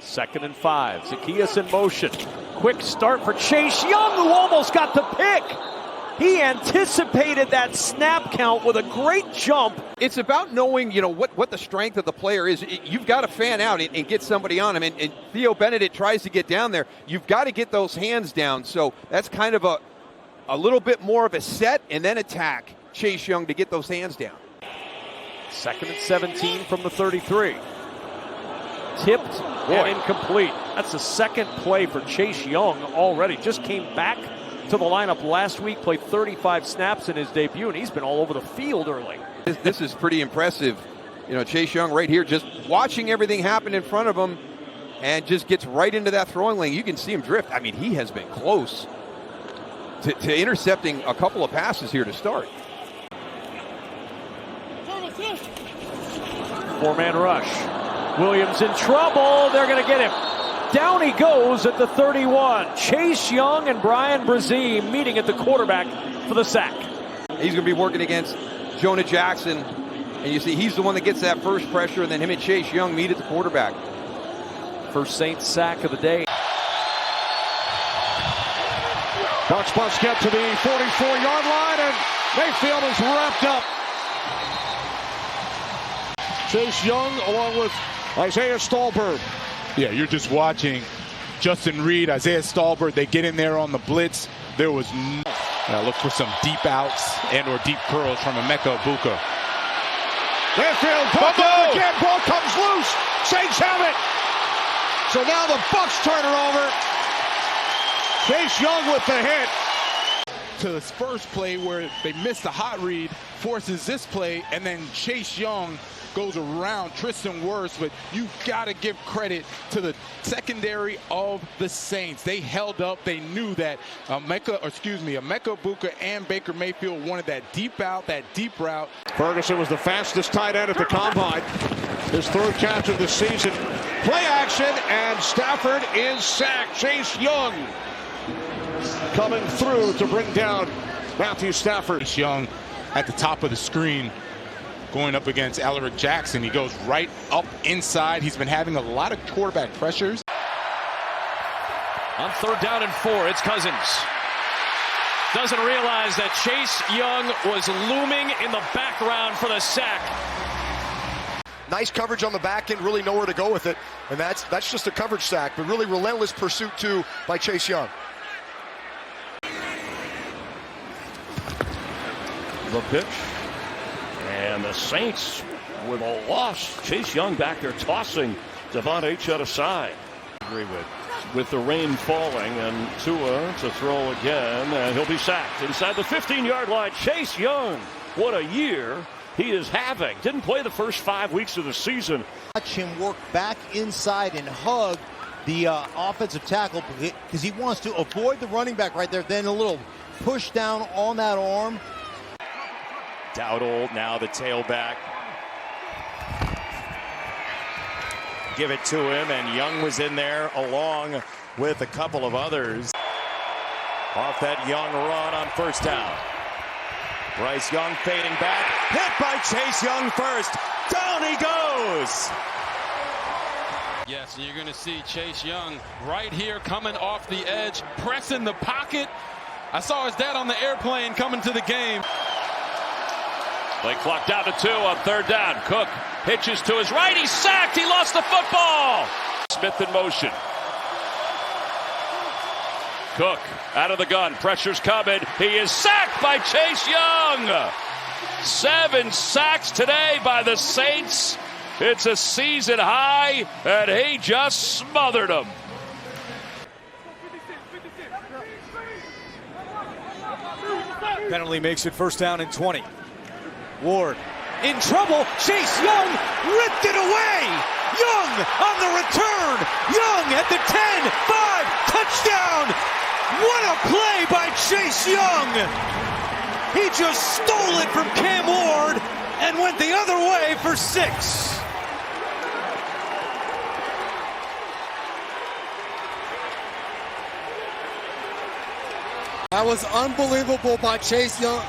2nd and 5. Zacchaeus in motion. Quick start for Chase Young, who almost got the pick. He anticipated that snap count with a great jump. It's about knowing, what the strength of the player is. You've got to fan out and get somebody on him. And Theo Benedict tries to get down there. You've got to get those hands down. So that's kind of a little bit more of a set and then attack Chase Young to get those hands down. 2nd and 17 from the 33. Tipped and incomplete. That's the second play for Chase Young already. Just came back to the lineup last week, played 35 snaps in his debut, and he's been all over the field early. This is pretty impressive. Chase Young right here, just watching everything happen in front of him and just gets right into that throwing lane. You can see him drift. I mean, he has been close to intercepting a couple of passes here to start. 4-man rush. Williams in trouble. They're going to get him. Down he goes at the 31. Chase Young and Brian Brzee meeting at the quarterback for the sack. He's going to be working against Jonah Jackson. And you see he's the one that gets that first pressure, and then him and Chase Young meet at the quarterback. First Saints sack of the day. Bucks must get to the 44-yard line, and Mayfield is wrapped up. Chase Young along with Isaiah Stallbird. Yeah, you're just watching Justin Reed, Isaiah Stallbird. They get in there on the blitz. There was look for some deep outs and or deep curls from Emeka Egbuka. Mayfield, ball down again. Ball comes loose. Saints have it. So now the Bucks turn it over. Chase Young with the hit. To this first play where they missed the hot read, forces this play, and then Chase Young goes around Tristan Wirfs, but you've got to give credit to the secondary of the Saints. They held up. They knew that Emeka Egbuka and Baker Mayfield wanted that deep out, that deep route. Ferguson was the fastest tight end at the combine. His 3rd catch of the season. Play action, and Stafford is sacked. Chase Young coming through to bring down Matthew Stafford. Chase Young at the top of the screen, going up against Alaric Jackson. He goes right up inside. He's been having a lot of quarterback pressures. On 3rd down and 4, it's Cousins. Doesn't realize that Chase Young was looming in the background for the sack. Nice coverage on the back end, really nowhere to go with it. And that's just a coverage sack, but really relentless pursuit too by Chase Young. The pitch. And the Saints with a loss. Chase Young back there tossing Devon Achane aside. Agree with the rain falling, and Tua to throw again, and he'll be sacked inside the 15-yard line. Chase Young, what a year he is having. Didn't play the first 5 weeks of the season. Watch him work back inside and hug the offensive tackle because he wants to avoid the running back right there. Then a little push down on that arm. Dowdle, now the tailback. Give it to him, and Young was in there along with a couple of others. Off that Young run on 1st down. Bryce Young fading back. Hit by Chase Young first. Down he goes. Yes, and you're going to see Chase Young right here coming off the edge, pressing the pocket. I saw his dad on the airplane coming to the game. Play clock down to 2 on 3rd down. Cook hitches to his right. He's sacked. He lost the football. Smith in motion. Cook out of the gun. Pressure's coming. He is sacked by Chase Young. 7 sacks today by the Saints. It's a season high, and he just smothered them. Penalty makes it 1st down and 20. Ward in trouble. Chase Young ripped it away. Young on the return. Young at the 10, 5, touchdown. What a play by Chase Young. He just stole it from Cam Ward and went the other way for 6. That was unbelievable by Chase Young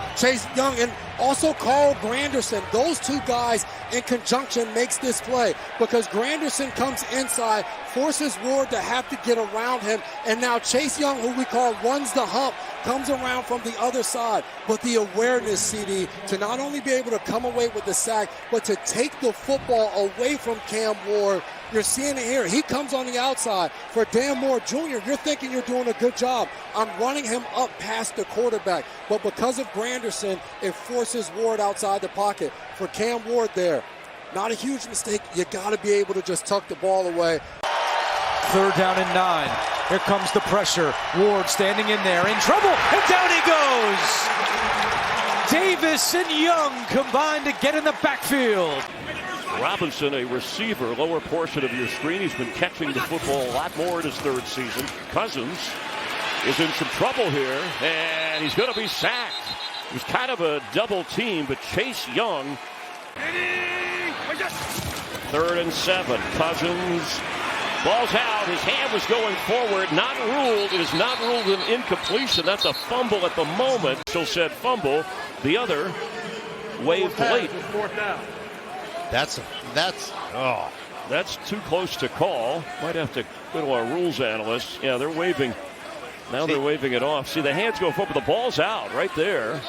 and also Carl Granderson. Those 2 guys in conjunction makes this play, because Granderson comes inside, forces Ward to have to get around him, and now Chase Young, who we call runs the hump, comes around from the other side. But the awareness, CD, to not only be able to come away with the sack, but to take the football away from Cam Ward. You're seeing it here. He comes on the outside. For Dan Moore Jr., you're thinking you're doing a good job. I'm running him up past the quarterback. But because of Granderson, it forces Ward outside the pocket. For Cam Ward there, not a huge mistake. You got to be able to just tuck the ball away. 3rd down and 9. Here comes the pressure. Ward standing in there, in trouble, and down he goes. Davis and Young combine to get in the backfield. Robinson, a receiver, lower portion of your screen. He's been catching the football a lot more in his 3rd season. Cousins is in some trouble here, and he's going to be sacked. It was kind of a double team, but Chase Young. 3rd and 7. Cousins. Ball's out. His hand was going forward. Not ruled. It is not ruled an incompletion. That's a fumble at the moment. So said fumble. The other waved late. That's too close to call. Might have to go to our rules analyst. Yeah, they're waving. Now they're waving it off. See, the hands go forward, but the ball's out right there.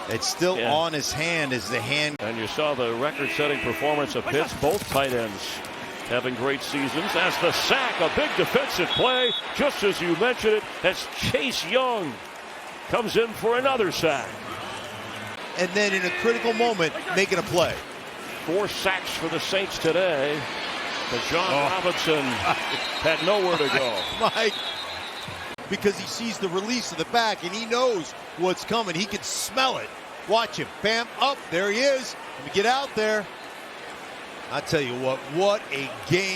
It's still on his hand as the hand. And you saw the record-setting performance of Pitts. Both tight ends having great seasons. As the sack, a big defensive play, just as you mentioned it, as Chase Young comes in for another sack. And then in a critical moment, making a play. 4 sacks for the Saints today. But John Robinson had nowhere to go. Mike, because he sees the release of the back and he knows what's coming. He can smell it. Watch him. Bam, up. There he is. Let me get out there. I tell you what a game.